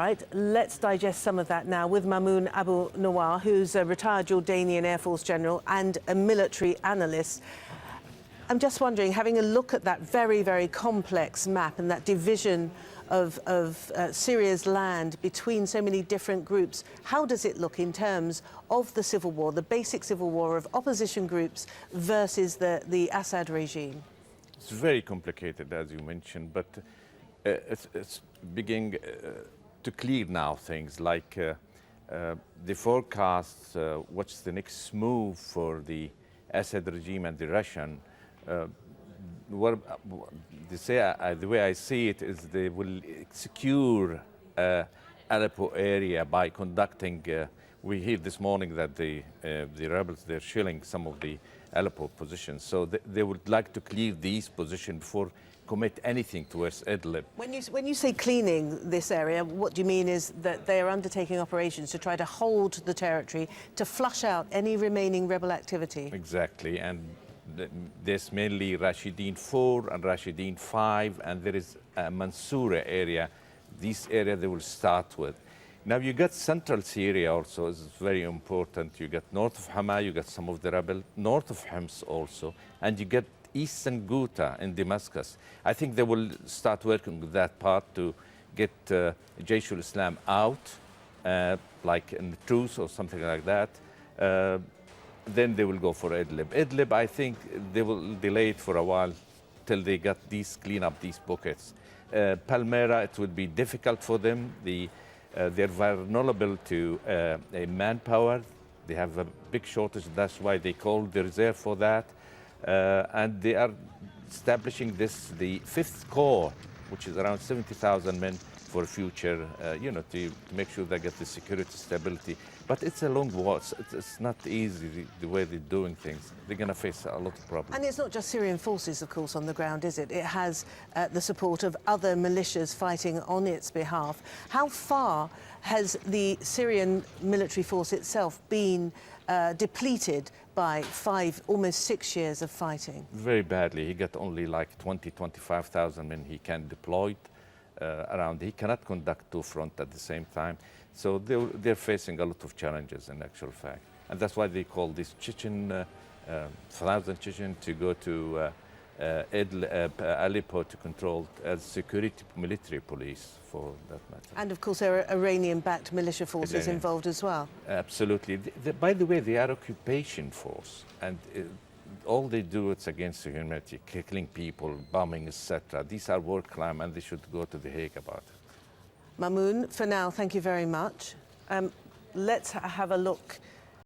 Right, let's digest some of that now with Mamoun Abu Nowar, who's a retired Jordanian Air Force general and a military analyst. I'm just wondering, having a look at that very, very complex map and that division of Syria's land between so many different groups, how does it look in terms of the civil war, the basic civil war of opposition groups versus the Assad regime? It's very complicated, as you mentioned, but it's beginning to clear now things like the forecast, what's the next move for the Assad regime and the Russian. The way I see it is they will secure Aleppo area by conducting, we hear this morning that the rebels, they're shelling some of the Aleppo positions. So they would like to clear these positions before commit anything towards Idlib. When you say cleaning this area, what do you mean is that they are undertaking operations to try to hold the territory, to flush out any remaining rebel activity? Exactly, and there's mainly Rashidin 4 and Rashidin 5, and there is a Mansoura area. This area they will start with. Now you got central Syria also, is very important. You got north of Hama, you got some of the rebel, north of Homs also, and you get eastern Ghouta in Damascus. I think they will start working with that part to get Jaish al-Islam out, like in the truce or something like that. Then they will go for Idlib. Idlib, I think they will delay it for a while till they got clean up these pockets. Palmyra, it will be difficult for them. They're vulnerable to manpower. They have a big shortage. That's why they called the reserve for that. And they are establishing the 5th Corps, which is around 70,000 men for future, to make sure they get the security stability. But it's a long war. It's not easy the way they're doing things. They're going to face a lot of problems. And it's not just Syrian forces, of course, on the ground, is it? It has the support of other militias fighting on its behalf. How far has the Syrian military force itself been depleted by almost 6 years of fighting? Very badly. He got only like 25,000 men he can deploy around. He cannot conduct two fronts at the same time. So they're facing a lot of challenges in actual fact. And that's why they call this Chechen, 1,000 Chechen to go to Aleppo to control as security military police for that matter. And of course there are Iranian-backed militia forces involved as well. Absolutely. By the way, they are occupation force, and all they do is against humanity, killing people, bombing, etc. These are war crimes, and they should go to The Hague about it. Mamoun, for now, thank you very much. Let's have a look